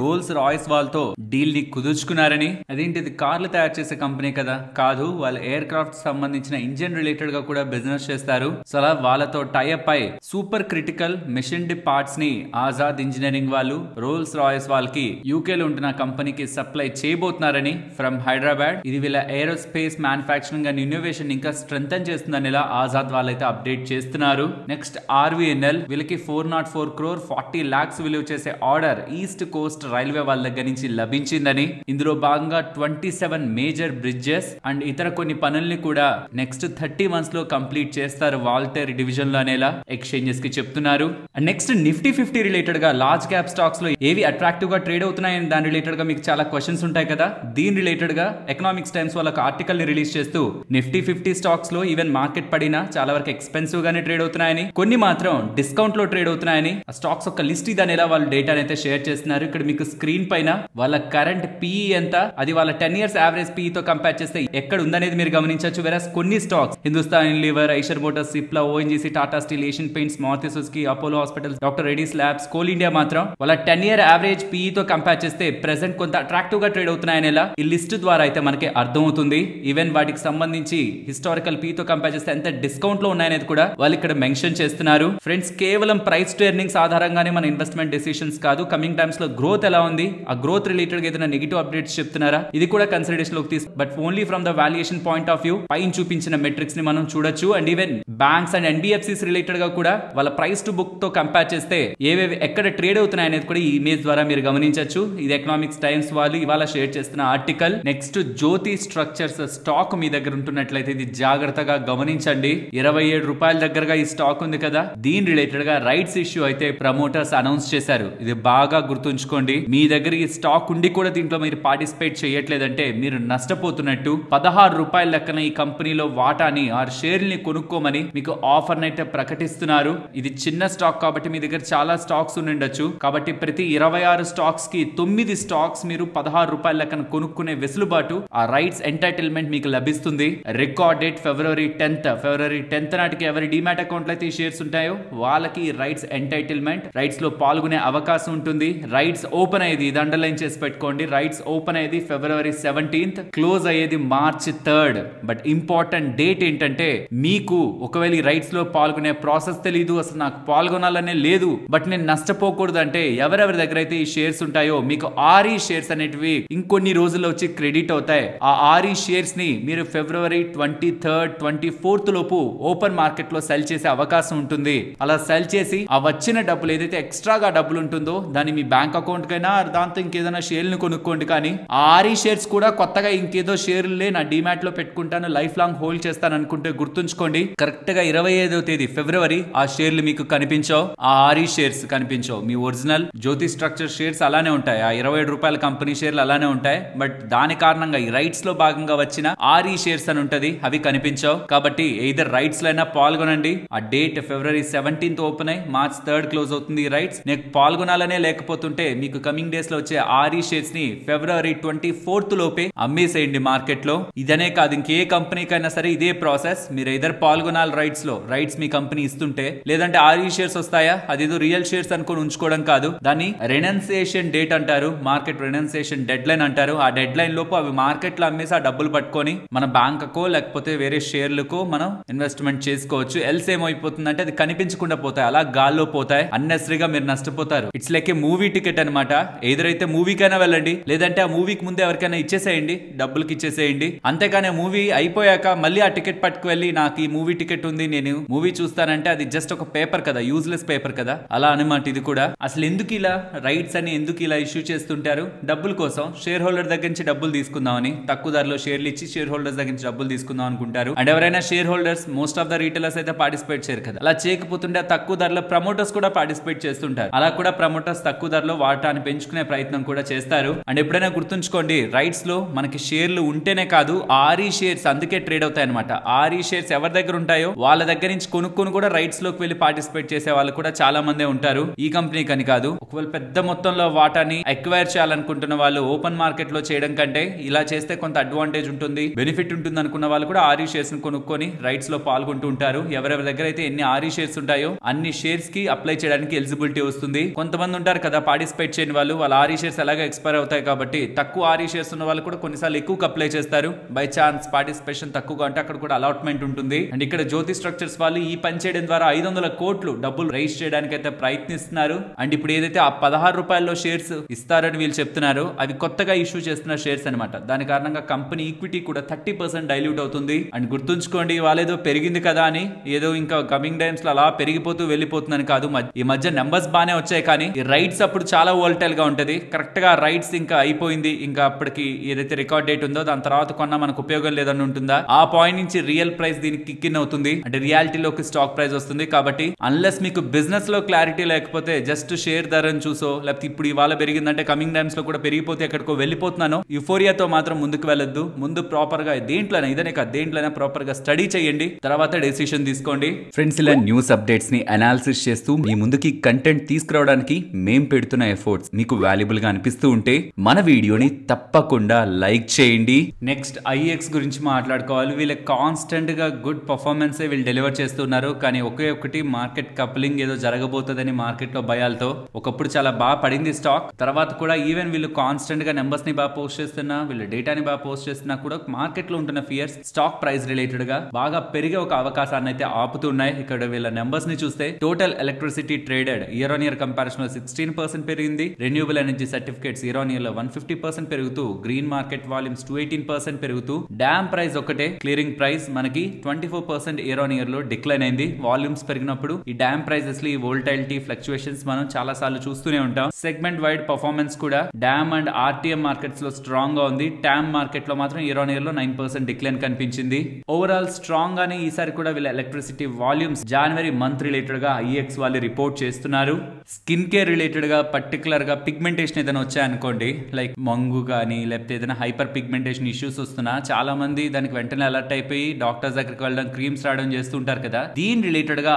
రోల్స్ రాయ్స్ వాళ్ళతో డీల్ ని కుదుర్చుకున్నారని. అదేంటిది కార్లు తయారు చేసే కంపెనీ కదా, కాదు, వాళ్ళ ఎయిర్ క్రాఫ్ట్ సంబంధించిన ఇంజిన్ రిలేటెడ్ గా కూడా బిజినెస్ చేస్తారు. సో అలా వాళ్ళతో టైఅప్ అయి super critical machined parts ని ఆజాద్ ఇంజనీరింగ్ వాళ్ళు రోల్స్ రాయ్స్ వాళ్ళకి యూకే లో ఉంటున్న కంపెనీకి సప్లై చేయబోతున్నారని ఫ్రమ్ హైదరాబాద్. ఇది వీళ్ళ ఏరోస్పేస్ మ్యానుఫాక్చరింగ్ అండ్ ఇన్నోవేషన్ ఇంకా స్ట్రెంథన్ చేస్తుందని ఇలా ఆజాద్ వాళ్ళైతే అప్డేట్ చేస్తున్నారు. నెక్స్ట్ ఆర్వీఎన్ఎల్ వీళ్ళకి 404 crore 40 lakhs విలువ చేసే ఆర్డర్ ఈస్ట్ కోస్ట్ రైల్వే వాళ్ళ దగ్గర నుంచి లభించిందని. ఇందులో భాగంగా 27 మేజర్ బ్రిడ్జెస్ అండ్ ఇతర కొన్ని పనుల్ని కూడా నెక్స్ట్ 30 months లో కంప్లీట్ చేస్తారు వాల్టేర్ డివిజన్ లో అనేలా ఎక్స్చేంజెస్ కి చెప్తున్నారు. అండ్ నెక్స్ట్ నిఫ్టీ 50 రిలేటెడ్ గా లార్జ్ క్యాప్ స్టాక్స్ లో ఏవి అట్రాక్టివ్ గా ట్రేడ్ అవుతున్నాయని దాని రిలేటెడ్ గా మీకు చాలా క్వశ్చన్స్ ఉంటాయి కదా. దీని రిలేటెడ్ గా ఎకనామిక్స్ టైమ్స్ వాళ్ళ ఆర్టికల్ ని రిలీజ్ చేస్తూ నిఫ్టీ 50 స్టాక్స్ లో ఈవెన్ మార్కెట్ పడినా చాలా వరకు ఎక్స్పెన్సివ్ గానే ట్రేడ్ అవుతున్నాయని, కొన్ని మాత్రం డిస్కౌంట్ లో ట్రేడ్ అవుతున్నాయని ఆ స్టాక్స్ ఒక లిస్ట్ ఇది అనేలా వాళ్ళు డేటా అయితే షేర్ చేస్తున్నారు. ఇక్కడ మీకు స్క్రీన్ పైన వాళ్ళ కరెంట్ పిఈ ఎంత, అది వాళ్ళ 10 years యావరేజ్ పిఈ తో కంపేర్ చేస్తే ఎక్కడ ఉందనేది మీరు గమనించవచ్చు. వెరస్ కొన్ని stocks Hindustan Unilever, Eicher Motors, Cipla, ONGC, Tata Steel, Asian Paints, Maruti Suzuki, Apollo Hospitals, doctor Reddy's Labs, Coal India మాత్రం వాళ్ళ 10 year యావరేజ్ పిఈ తో కంపేర్ చేస్తే ప్రెసెంట్ కొంత అట్రాక్టివ్ గా ట్రేడ్ అవుతున్నాయనేలా ఈ లిస్ట్ ద్వారా అయితే మనకి అర్థమవుతుంది. ఈవెన్ వాటికి సంబంధించి హిస్టారికల్ పిఈ తో కంపేర్ చేస్తే ఎంత డిస్కౌంట్ లో ఉన్నాయనేది కూడా వాళ్ళు ఇక్కడ మెన్షన్ చేస్తున్నారు. ఫ్రెండ్స్, కేవలం ప్రైస్ టు ఎర్నింగ్స్ ఆధారంగానే మన ఇన్వెస్ట్మెంట్ డెసిషన్స్ కాదు, కమింగ్ టైమ్స్ లో గ్రోత్ ఎలా ఉంది, ఆ గ్రోత్ రిలేటెడ్ గా ఏదైనా నెగిటివ్ అప్డేట్స్ చెప్తున్నారా, ఇది కూడా కన్సిడరేషన్ లోకి తీసు. But only from the valuation point of view పైన చూపించిన మెట్రిక్స్ ని మనం చూడొచ్చు. And even banks and NBFCs related గా కూడా వాళ్ళ ప్రైస్ టు బుక్ తో కంపేర్ చేస్తే ఏవేవి ఎక్కడ ట్రేడ్ అవుతున్నాయి అనేది కూడా ఈ ఇమేజ్ ద్వారా మీరు గమనించవచ్చు. ఇది ఎకనామిక్స్ టైమ్స్ వాళ్ళు ఇవాళ షేర్ చేస్తున్న ఆర్టికల్. నెక్స్ట్ జ్యోతి స్ట్రక్చర్స్ స్టాక్ మీ దగ్గర ఉంటున్నట్లయితే ఇది జాగ్రత్తగా గమనించండి. 27 రూపాయల దగ్గరగా ఈ స్టాక్ ఉంది కదా, దీని రిలేటెడ్ గా రైట్స్ ఇష్యూ అయితే ప్రమోటర్స్ అనౌన్స్ చేశారు. ఇది బాగా గుర్తుంచుకోండి. మీ దగ్గర ఈ స్టాక్ ఉండి కూడా దీంట్లో మీరు పార్టిసిపేట్ చేయట్లేదంటే మీరు నష్టపోతున్నట్టు. 16 రూపాయల లెక్కన ఈ కంపెనీలో వాటాని ఆర్ షేర్ ని కొనుక్కోమని మీకు ఆఫర్ అయితే ప్రకటిస్తున్నారు. ఇది చిన్న స్టాక్ కాబట్టి మీ దగ్గర చాలా స్టాక్స్ ఉండొచ్చు. కాబట్టి ప్రతి 26 స్టాక్స్ కి 9 స్టాక్స్ మీరు 16 రూపాయల లెక్కన కొనుక్కునే వెసులుబాటు, ఆ రైట్స్ ఎంటైటిల్మెంట్ మీకు లభిస్తుంది. రికార్డ్ డేట్ ఫిబ్రవరి 10th నాటికి ఎవరి డిమాట్ అకౌంట్ అయితే ఈ షేర్స్ ఉంటాయో వాళ్ళకి రైట్స్ ఎంటైటిల్మెంట్, రైట్స్ లో పాల్గొనే అవకాశం ఉంటుంది. రైట్స్ ఓపెన్ అయ్యేది, ఇది అండర్లైన్ చేసి పెట్టుకోండి, రైట్స్ ఓపెన్ అయ్యేది February 17th, క్లోజ్ అయ్యేది March 3rd. But important date ఏంటంటే, మీకు ఒకవేళ ఈ రైట్స్ లో పాల్గొనే ప్రాసెస్ తెలియదు, అసలు నాకు పాల్గొనాలనే లేదు, బట్ నేను నష్టపోకూడదు అంటే ఎవరెవరి దగ్గర అయితే ఈ షేర్స్ ఉంటాయో మీకు ఆర్ఈ షేర్స్ అనేటివి ఇంకొన్ని రోజుల్లో వచ్చి క్రెడిట్ అవుతాయి. ఆ ఆర్ఈ షేర్స్ ని మీరు February 23rd, 24th లోపు ఓపెన్ మార్కెట్ లో సెల్ చేసే అవకాశం ఉంటుంది. అలా సెల్ చేసి ఆ వచ్చిన డబ్బులు ఏదైతే ఎక్స్ట్రాగా డబ్బులు ఉంటుందో దాన్ని మీ బ్యాంక్ అకౌంట్ కైనా దాంతో ఇంకేదైనా షేర్లు కొనుక్కోండి. కానీ ఆ ఆర్ఈ షేర్స్ కూడా కొత్తగా ఇంకేదో షేర్లే నా డిమాట్ లో పెట్టుకుంటాను, లైఫ్ లాంగ్ హోల్డ్ చేస్తాను అనుకుంటే గుర్తుంచుకోండి, కరెక్ట్ గా 25వ తేదీ ఫిబ్రవరి ఆ షేర్లు మీకు కనిపించవు, ఆ ఆర్ఈ షేర్స్ కనిపించవు. మీ ఒరిజినల్ జ్యోతి స్ట్రక్చర్ షేర్స్ అలానే ఉంటాయి, ఆ 27 రూపాయల కంపెనీ షేర్లు అలానే ఉంటాయి. బట్ దాని కారణంగా ఈ రైట్స్ లో భాగంగా వచ్చిన ఆర్ఈ షేర్స్ అని ఉంటది, అవి కనిపించవు. కాబట్టి ఎయిదర్ రైట్స్ లో అయినా పాల్గొనండి. ఆ డేట్ February 17th ఓపెన్ అయ్యి March 3rd క్లోజ్ అవుతుంది. రైట్స్ నేను పాల్గొనాలనే లేకపోతుంటే మీకు కమింగ్ డేస్ లో వచ్చే ఆర్ఈ షేర్స్ ని February 24th లోపే అమ్మేసేయండి మార్కెట్ లో. ఇదనే కాదు, ఇంకే కంపెనీకైనా సరే ఇదే ప్రాసెస్. మీరు ఎయిదర్ పాల్గొనాలి రైట్స్ లో, రైట్స్ మీ కంపెనీ ఇస్తుంటే, లేదంటే ఆర్ఈ షేర్స్ వస్తాయా, అదేదో రియల్ షేర్స్ అనుకుని ఉంచుకోవడం కాదు, దాన్ని రెనౌన్సియేషన్ డేట్ అంటారు, మార్కెట్ రెనౌన్సియేషన్ డెడ్ లైన్ అంటారు. ఆ డెడ్ లైన్ లోపు అవి మార్కెట్ లో అమ్మేసి ఆ డబ్బులు పట్టుకొని మన బ్యాంకో లేకపోతే వేరే షేర్లకో మనం ఇన్వెస్ట్మెంట్ చేసుకోవచ్చు. ఎల్స్ ఏమైపోతుందంటే అది కనిపించకుండా పోతాయి, అలా గాల్లో పోతాయి, అన్నెసరీగా మీరు నష్టపోతారు. It's like A movie ticket అనమాట. ఎదురైతే మూవీకైనా వెళ్ళండి, లేదంటే ఆ మూవీకి ముందే ఎవరికైనా ఇచ్చేసేయండి, డబ్బులకి ఇచ్చేసేయండి. అంతేకానే మూవీ అయిపోయాక మళ్ళీ ఆ టికెట్ పట్టుకు వెళ్ళి నాకు ఈ మూవీ టికెట్ ఉంది నేను మూవీ చూస్తానంటే అది జస్ట్ ఒక పేపర్ కదా, యూజ్లెస్ పేపర్ కదా, అలా అనమాట ఇది కూడా. అసలు ఎందుకు ఇలా రైట్స్ అని ఎందుకు ఇలా ఇష్యూ చేస్తుంటారు? డబ్బుల కోసం, షేర్ హోల్డర్ దగ్గర నుంచి డబ్బులు తీసుకుందామని, తక్కువ ధరలో షేర్లు ఇచ్చి షేర్ హోల్డర్స్ దగ్గర నుంచి డబ్బులు తీసుకుందాం అనుకుంటారు. అండ్ ఎవరైనా share holders, most of the retailers అయితే పార్టిసిపేట్ చేయరు కదా. అలా చేయకపోతుంటే తక్కువ ధరలో ప్రమోటర్స్ కూడా పార్టిసిపేట్ చేస్తుంటారు. అలా కూడా ప్రమోటర్స్ తక్కువ ధరలో వాటాన్ని పెంచుకునే ప్రయత్నం కూడా చేస్తారు. అండ్ ఎప్పుడైనా గుర్తుంచుకోండి, రైట్స్ లో మనకి షేర్లు ఉంటేనే కాదు, ఆర్ఈ షేర్స్ అందుకే ట్రేడ్ అవుతాయి అనమాట. ఆర్ఈ షేర్స్ ఎవరి దగ్గర ఉంటాయో వాళ్ళ దగ్గర నుంచి కొనుక్కొని కూడా రైట్స్ లోకి వెళ్ళి పార్టిసిపేట్ చేసే వాళ్ళు కూడా చాలా మందే ఉంటారు. ఈ కంపెనీ కని కాదు, ఒకవేళ పెద్ద మొత్తం మొత్తంలో వాటాని ఎక్వైర్ చేయాలనుకుంటున్న వాళ్ళు ఓపెన్ మార్కెట్ లో చేయడం కంటే ఇలా చేస్తే కొంత అడ్వాంటేజ్ ఉంటుంది, బెనిఫిట్ ఉంటుంది అనుకున్న వాళ్ళు కూడా ఆర్ఈ షేర్స్ ని కొనుక్కొని రైట్స్ లో పాల్గొంటూ ఉంటారు. ఎవరెవరి దగ్గర అయితే ఎన్ని ఆర్ఈ షేర్స్ ఉంటాయో అన్ని షేర్స్ కి అప్లై చేయడానికి ఎలిజిబిలిటీ వస్తుంది. కొంతమంది ఉంటారు కదా పార్టిసిపేట్ చేయని వాళ్ళు, వాళ్ళ ఆర్ఈ షేర్స్ అలాగే ఎక్స్పైర్ అవుతాయి కాబట్టి తక్కువ ఆర్ఈ షేర్స్ ఉన్న వాళ్ళు కూడా కొన్నిసార్లు ఎక్కువ అప్లై చేస్తారు. బై ఛాన్స్ పార్టిసిపేషన్ తక్కువగా అంటే అక్కడ కూడా అలాట్మెంట్ ఉంటుంది. అండ్ ఇక్కడ జ్యోతి స్ట్రక్చర్స్ వాళ్ళు ఈ పని చేయడం ద్వారా 500 కోట్లు డబ్బులు రైజ్ చేయడానికి అయితే ప్రయత్నిస్తున్నారు. అండ్ ఇప్పుడు ఏదైతే ఆ 16 రూపాయల్లో షేర్స్ ఇస్తారని వీళ్ళు చెప్తున్నారు, అవి కొత్తగా ఇష్యూ చేస్తున్న షేర్స్ అనమాట. దాని కారణంగా కంపెనీ ఈక్విటీ కూడా 30% డైల్యూట్ అవుతుంది. అండ్ గుర్తుంచుకోండి, వాళ్ళేదో పెరిగింది కదా అని ఏదో ఇంకా కమింగ్ టైమ్స్ లో అలా పెరిగిపోతూ వెళ్ళిపోతుందని కాదు. ఈ మధ్య నెంబర్స్ బానే వచ్చాయి, కానీ ఈ రైట్స్ అప్పుడు చాలా వోల్టైల్ గా ఉంటది. కరెక్ట్ గా రైట్స్ ఇంకా అయిపోయింది, ఇంకా అప్పటికి ఏదైతే రికార్డ్ డేట్ ఉందో దాని తర్వాత కొన్నా మనకు ఉపయోగం లేదని ఉంటుందా, ఆ పాయింట్ నుంచి రియల్ ప్రైస్ దీనికి కిక్ ఇన్ అవుతుంది. అంటే రియాలిటీలోకి స్టాక్ ప్రైస్ వస్తుంది. కాబట్టి అన్లెస్ మీకు బిజినెస్ లో క్లారిటీ లేకపోతే జస్ట్ షేర్ ధరను చూసో, లేకపోతే ఇప్పుడు ఇవాళ పెరిగిందంటే కమింగ్ టైమ్స్ లో కూడా పెరిగిపోతే ఎక్కడికో వెళ్ళిపోతున్నాను యుఫోరియాతో మాత్రం ముందుకు వెళ్ళొద్దు. ముందు ప్రాపర్ గా దేంట్లోనే ఇదనే కాదు దేంట్లోనే ప్రాపర్ గా స్టడీ చేయండి, తర్వాత డెసిషన్ తీసుకోండి. ఫ్రెండ్స్, ఇలా న్యూస్ అప్డేట్స్ ని అనాలిసిస్ చేస్తూ మీ ముందుకి కంటెంట్ తీసుకురావడానికి మేం పెడుతున్న ఎఫర్ట్స్ మీకు వాల్యుబుల్ గా అనిపిస్తూ ఉంటే మన వీడియోని తప్పకుండా లైక్ చేయండి. నెక్స్ట్ ఐఎక్స్ గురించి మాట్లాడుకోవాలి. వీళ్ళకి కాన్స్టెంట్ గా గుడ్ పర్ఫార్మెన్స్ వీళ్ళు డెలివర్ చేస్తున్నారు. కానీ ఒకే ఒకటి మార్కెట్ కప్లింగ్ ఏదో జరగబోతుందని మార్కెట్ లో భయాలతో ఒకప్పుడు చాలా బాగా పడింది స్టాక్. తర్వాత కూడా ఈవెన్ వీళ్ళు కాన్స్టెంట్ గా నెంబర్స్ ని బాగా పోస్ట్ చేస్తున్నా, వీళ్ళు డేటాని బాగా పోస్ట్ చేస్తున్నా కూడా మార్కెట్ లో ఉంటున్న ఫియర్స్ స్టాక్ ప్రైస్ రిలేటెడ్ గా బాగా పెరిగే ఒక అవకాశాన్ని అయితే ఆపుతున్నాయి. ఇక్కడ వీళ్ళ నెంబర్స్ ని చూస్తే total electricity traded year on year comparison లో 16% పెరిగింది. Renewable energy certificates year on year లో 150% పెరుగుతూ, గ్రీన్ మార్కెట్ వాల్యూమ్స్ 218% పెరుగుతూ, డ్యామ్ ప్రైస్ ఒకటే క్లియరింగ్ ప్రైస్ మనకి 24% ఇయర్ ఆన్ ఇయర్ లో డిక్లైన్ అయింది. వాల్యూమ్స్ పెరిగినప్పుడు ఈ డ్యామ్ ప్రైజెస్ ఈ వోల్టైలిటీ ఫ్లక్చుయేషన్స్ మనం చాలా సార్లు చూస్తూనే ఉంటాం. సెగ్మెంట్ వైడ్ పర్ఫార్మెన్స్ కూడా డ్యామ్ అండ్ ఆర్టీఎం మార్కెట్స్ లో స్ట్రాంగ్ గా ఉంది. టామ్ మార్కెట్ లో మాత్రం ఇయర్ ఆన్ ఇయర్ లో 9% డిక్లైన్ కనిపించింది. ఓవరాల్ స్ట్రాంగ్ గానే ఈసారి కూడా వీళ్ళ ఎలక్ట్రిసిటీ వాల్యూమ్స్ జనవరి మంత్ రిలేటెడ్ గా ఐఎక్స్ వాళ్ళు రిపోర్ట్ చేస్తున్నారు. స్కిన్ కేర్ రిలేటెడ్ గా పర్టికులర్ గా పిగ్మెంటేషన్ ఏదైనా వచ్చాయనుకోండి, లైక్ మంగు కానీ లేకపోతే ఏదైనా హైపర్ పిగ్మెంటేషన్ ఇష్యూస్ వస్తున్నా చాలా మంది దానికి వెంటనే అలర్ట్ అయిపోయి డాక్టర్స్ దగ్గరికి వెళ్ళడం, క్రీమ్స్ రాయడం చేస్తుంటారు కదా. దీని రిలేటెడ్ గా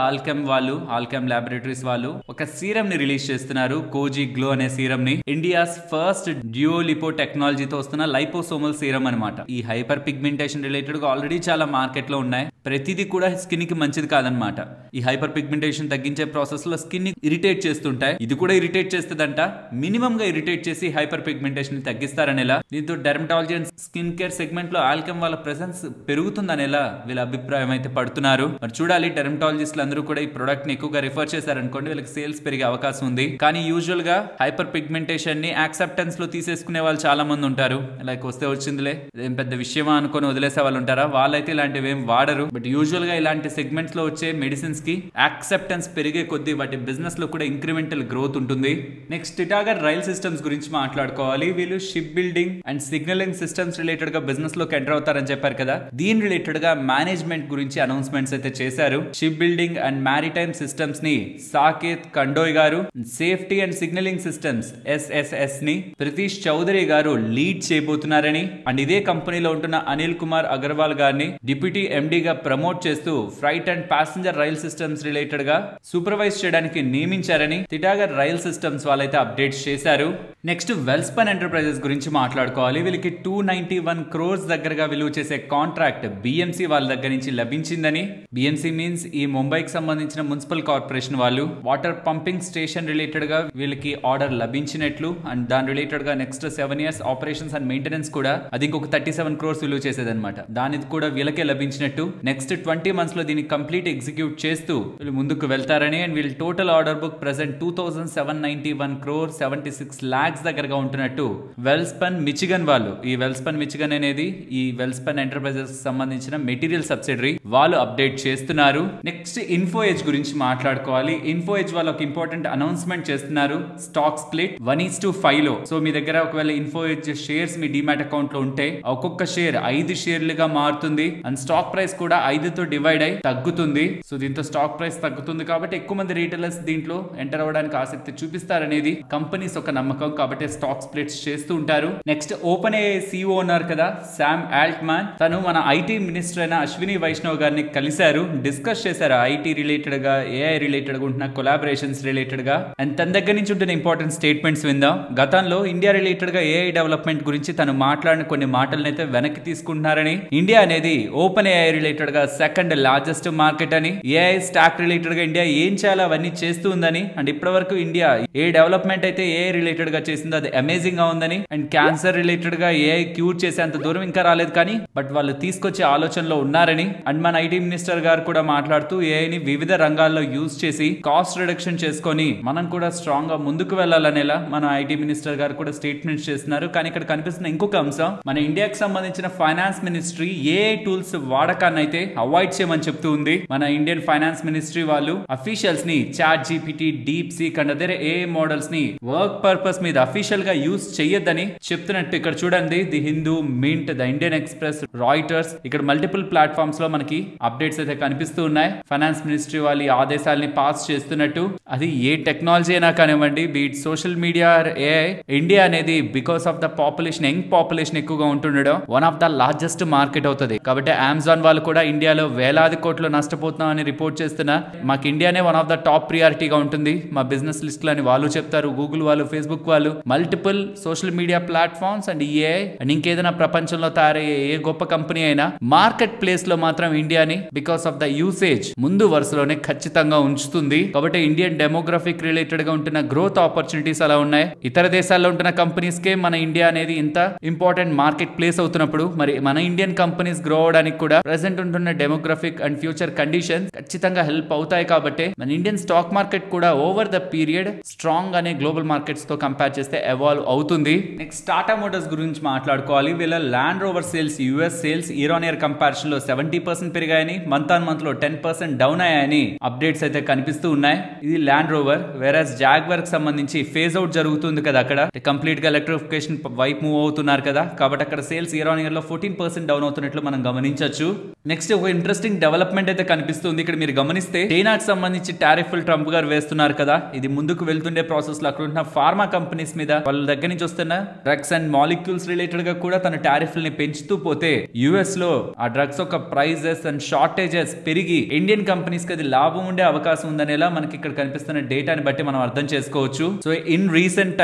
ఆల్కెమ్ ల్యాబొరేటరీస్ వాళ్ళు ఒక సీరం ని రిలీజ్ చేస్తున్నారు. కోజీ గ్లో అనే సీరం ని, ఇండియాస్ ఫస్ట్ డ్యూలిపో టెక్నాలజీతో వస్తున్న లైపోసోమల్ సీరం అనమాట. ఈ హైపర్ పిగ్మెంటేషన్ రిలేటెడ్ గా ఆల్రెడీ చాలా మార్కెట్ లో ఉన్నాయి. ప్రతిదీ కూడా స్కిన్ కి మంచిది కాదనమాట. ఈ హైపర్ పిగ్మెంటేషన్ తగ్గించే ప్రాసెస్ లో స్కిన్ ని ఇరిటేట్ చేస్తుంటాయి. ఇది కూడా ఇరిటేట్ చేస్తుందంట. మినిమం గా ఇరిటేట్ చేసి హైపర్ పిగ్మెంటేషన్ ని తగ్గిస్తారనేలా, దీంతో dermatology and skin care segment లో ఆల్కెమ్ వాళ్ళ ప్రెసెన్స్ పెరుగుతుందనేలా వీళ్ళ అభిప్రాయం అయితే పడుతున్నారు. మరి చూడాలి, డెర్మటాలజిస్టులు అందరూ కూడా ఈ ప్రొడక్ట్ ని ఎక్కువగా రిఫర్ చేశారనుకోండి, వీళ్ళకి సేల్స్ పెరిగే అవకాశం ఉంది. కానీ యూజువల్ గా హైపర్ పిగ్మెంటేషన్ ని యాక్సెప్టెన్స్ లో తీసేసుకునే వాళ్ళు చాలా మంది ఉంటారు. లైక్ వస్తే వచ్చిందిలే, ఏం పెద్ద విషయమా అనుకొని వదిలేసే వాళ్ళు ఉంటారా, వాళ్ళైతే ఇలాంటివి ఏం వాడరు. బట్ యూజువల్ గా ఇలాంటి సెగ్మెంట్స్ లో వచ్చే మెడిసిన్స్ కి యాక్సెప్టెన్స్ పెరిగే కొద్దీ వాటి బిజినెస్ లో కూడా ఇంక్రిమెంటల్ గ్రోత్ ఉంటుంది. నెక్స్ట్ టిటాగర్ రైల్ సిస్టమ్స్ గురించి మాట్లాడుకోవాలి. వీళ్ళు ship building and signalling systems related గా బిజినెస్ లోకి ఎంటర్ అవుతారని చెప్పారు కదా. దీని రిలేటెడ్ గా మేనేజ్మెంట్ గురించి అనౌన్స్మెంట్స్ అయితే చేశారు. Ship building and maritime systems ని సాకేత్ కండోయ్ గారు, safety and signalling systems SSS ని ప్రితీష్ చౌదరి గారు లీడ్ చేయబోతున్నారని, అండ్ ఇదే కంపెనీలో ఉంటున్న అనిల్ కుమార్ అగర్వాల్ గారిని డిప్యూటీ ఎండి గా ప్రమోట్ చేస్తూ freight and passenger rail systems related గా సూపర్వైజ్ చేయడానికి నియమించారని టిటాగర్ రైల్ సిస్టమ్స్ వాళ్ళైతే అప్డేట్స్ చేశారు. నెక్స్ట్ వెల్స్పన్ ఎంటర్ప్రైజెస్ గురించి మాట్లాడుకోవాలి. వీళ్ళకి 291 crores దగ్గరగా విలువ చేసే కాంట్రాక్ట్ BMC వాళ్ళ దగ్గర నుంచి లభించిందని. BMC మీన్స్ ఈ ముంబైకి సంబంధించిన మున్సిపల్ కార్పొరేషన్ వాళ్ళు. వాటర్ పంపింగ్ స్టేషన్ రిలేటెడ్ గా వీళ్ళకి ఆర్డర్ లభించినట్లు, అండ్ దాని రిలేటెడ్ గా next 7 years operations and maintenance కూడా అది ఇంకొక 37 crores విలువ చేసేదన్నమాట. దానికి కూడా వీళ్ళకే లభించినట్టు. నెక్స్ట్ 20 months లో దీన్ని కంప్లీట్ ఎగ్జిక్యూట్ చేస్తూ వీళ్ళు ముందుకు వెళ్తారని, అండ్ వీళ్ళ total order book present 2791 crores 76 lakhs దగ్గరగా ఉంటున్నట్టు వెల్స్పన్ మిచిగన్ వాళ్ళు. ఈ వెల్స్పన్ మిచిగన్ అనేది ఈ వెల్స్పన్ ఎంటర్ప్రైజెస్ సంబంధించిన మెటీరియల్ సబ్సిడరీ వాళ్ళు అప్డేట్ చేస్తున్నారు. నెక్స్ట్ ఇన్ఫో ఎడ్జ్ గురించి మాట్లాడుకోవాలి. ఇన్ఫో ఎడ్జ్ వాళ్ళు ఒక ఇంపార్టెంట్ అనౌన్స్మెంట్ చేస్తున్నారు. స్టాక్ స్ప్లిట్ 1:5 లో. సో మీ దగ్గర ఒకవేళ ఇన్ఫో ఎడ్జ్ షేర్స్ మీ డిమాట్ అకౌంట్ లో ఉంటే ఒక్కొక్క షేర్ 5 షేర్లుగా మారుతుంది. అండ్ స్టాక్ ప్రైస్ కూడా 5తో డివైడ్ అయి తగ్గుతుంది. సో దీంతో స్టాక్ ప్రైస్ తగ్గుతుంది కాబట్టి ఎక్కువ మంది రీటైలర్స్ దీంట్లో ఎంటర్ అవ్వడానికి ఆసక్తి చూపిస్తారనేది కంపెనీస్ ఒక నమ్మకం. కాబట్టి స్టాక్ స్ప్లిట్స్ చేస్తూ ఉంటారు. నెక్స్ట్ ఓపెన్ ఏ CEO ఉన్నారు కదా, శామ్ ఆల్ట్మాన్. తను మన IT మినిస్టర్ అయిన అశ్విని వైష్ణవ్ గారిని కలిశారు, డిస్కస్ చేశారు IT రిలేటెడ్ గా, AI రిలేటెడ్ గా ఉంటున్న కొలాబరేషన్స్ రిలేటెడ్ గా. అండ్ తన దగ్గర నుంచి ఉంటున్న ఇంపార్టెంట్ స్టేట్మెంట్స్ విందాం. గతంలో ఇండియా రిలేటెడ్ గా ఏఐ డెవలప్మెంట్ గురించి తను మాట్లాడిన కొన్ని మాటలనైతే వెనక్కి తీసుకుంటున్నారని, ఇండియా అనేది ఓపెన్ ఏఐ రిలేటెడ్ గా సెకండ్ లార్జెస్ట్ మార్కెట్ అని, ఏఐ స్టాక్ రిలేటెడ్ గా ఇండియా ఏం చేయాలో అవన్నీ చేస్తూ ఉందని, అండ్ ఇప్పటి వరకు ఇండియా ఏ డెవలప్మెంట్ అయితే ఏఐ రిలేటెడ్ గా చేసిందో అది అమేజింగ్ గా ఉందని, అండ్ క్యాన్సర్ రిలేటెడ్ గా ఏఐ క్యూర్ చేసేంత దూరం ఇంకా రాలేదు కానీ బట్ వాళ్ళు తీసుకొచ్చే ఆలోచనలో ఉన్నారని, అండ్ మన ఐటీ మినిస్టర్ గారు కూడా మాట్లాడుతూ ఏఐని వివిధ రంగాల్లో యూజ్ చేసి కాస్ట్ రిడక్షన్ చేసుకొని మనం కూడా స్ట్రాంగ్ గా ముందుకు వెళ్లాలనేలా మన ఐటీ మినిస్టర్ గారు కూడా స్టేట్మెంట్స్ చేస్తున్నారు. కానీ ఇక్కడ కనిపిస్తున్న ఇంకొక అంశం, మన ఇండియాకి సంబంధించిన ఫైనాన్స్ మినిస్ట్రీ ఏఐ టూల్స్ వాడకాన్ని అయితే అవాయిడ్ చేయమని చెప్తూ ఉంది. మన ఇండియన్ ఫైనాన్స్ మినిస్ట్రీ వాళ్ళు అఫీషియల్స్ ని ChatGPT, DeepSeek and అదే ఏఐ మోడల్స్ ని వర్క్ పర్పస్ మీద అఫీషియల్ గా యూజ్ చేయొద్దని చెప్తున్నట్టు ఇక్కడ చూడండి. The Hindu, Mint, the Indian Express, Reuters, ఇక్కడ మల్టిపుల్ ప్లాట్ఫామ్స్ లో మనకి అప్డేట్స్ అయితే కనిపిస్తూ ఉన్నాయి. ఫైనాన్స్ మినిస్ట్రీ వాళ్ళు ఈ ఆదేశాలని పాస్ చేస్తున్నట్టు. అది ఏ టెక్నాలజీ అయినా కానివ్వండి, be it social media, AI, India అనేది because of the population, young population ఎక్కువగా ఉంటుండడం one of the largest market అవుతుంది. కాబట్టి అమెజాన్ వాళ్ళు కూడా ఇండియాలో వేలాది కోట్లు నష్టపోతున్నాం అని రిపోర్ట్ చేస్తున్నా, మాకు ఇండియానే వన్ ఆఫ్ ద టాప్ ప్రియారిటీగా ఉంటుంది మా బిజినెస్ లిస్ట్ అని వాళ్ళు చెప్తారు. గూగుల్ వాళ్ళు, ఫేస్బుక్ వాళ్ళు, multiple social media platforms and AI and ఇంకేదైనా ప్రపంచంలో తయారయ్యే ఏ గొప్ప కంపెనీ అయినా మార్కెట్ ప్లేస్ లో మాత్రం ఇండియాని బికాస్ ఆఫ్ ద యూసేజ్ ముందు వరుసలోనే ఖచ్చితంగా ఉంచుతుంది. కాబట్టి ఇండియన్ డెమోగ్రఫిక్ రిలేటెడ్ గా ఉంటున్న గ్రోత్ ఆపర్చునిటీస్ అలా ఉన్నాయి. ఇతర దేశాల్లో ఉంటున్న కంపెనీస్ కే మన ఇండియా అనేది ఇంత ఇంపార్టెంట్ మార్కెట్ ప్లేస్ అవుతున్నప్పుడు మరి మన ఇండియన్ కంపెనీస్ గ్రో అవడానికి కూడా ప్రెసెంట్ ఉంటున్న డెమోగ్రఫిక్ అండ్ ఫ్యూచర్ కండిషన్స్ ఖచ్చితంగా హెల్ప్ అవుతాయి. కాబట్టి మన ఇండియన్ స్టాక్ మార్కెట్ కూడా ఓవర్ ద పీరియడ్ స్ట్రాంగ్ అనే గ్లోబల్ మార్కెట్స్ తో కంపేర్ చేస్తే ఎవాల్వ్ అవుతుంది. నెక్స్ట్ టాటా మోటార్స్ గురించి మాట్లాడుకోవాలి. వీళ్ళ land rover sales, US sales year on year comparison లో 70% పెరిగాయని, మంత్ ఆన్ మంత్ లో 10% డౌన్ అయ్యాయని అప్డేట్స్ అయితే కనిపిస్తూ ఉన్నాయి. ఇది ల్యాండ్ రోవర్. వేరస్ జాగ్వర్ కి సంబంధించి ఫేజ్ అవుట్ జరుగుతుంది కదా, అక్కడ కంప్లీట్ గా ఎలక్ట్రిఫికేషన్ వైపు మూవ్ అవుతున్నారు కదా, కాబట్టి అక్కడ సేల్స్ ఇయర్ ఆన్ ఇయర్ లో 14% డౌన్ అవుతున్నట్లు మనం గమనించవచ్చు. నెక్స్ట్ ఒక ఇంట్రెస్టింగ్ డెవలప్మెంట్ అయితే కనిపిస్తుంది. ఇక్కడ మీరు గమనిస్తే చైనాకి సంబంధించి టారిఫ్లు ట్రంప్ గారు వేస్తున్నారు కదా, ఇది ముందుకు వెళ్తుండే ప్రాసెస్ లో అక్కడ ఉన్న ఫార్మా కంపెనీస్ మీద వాళ్ళ దగ్గర నుంచి వస్తున్న డ్రగ్స్ అండ్ మాలిక్యూల్స్ రిలేటెడ్ గా కూడా తన టారిఫ్లని పెంచుతూ పోతే యుఎస్ లో ఆ డ్రగ్స్ యొక్క ప్రైజెస్ అండ్ షార్టేజెస్ పెరిగి ఇండియన్ కంపెనీస్ కి అది లాభం ఉండే అవకాశం ఉందనేలా మనకి ఇక్కడ కనిపిస్తున్న డేటాని బట్టి మనం అర్థం చేసుకోవచ్చు. సో ఇన్ రీసెంట్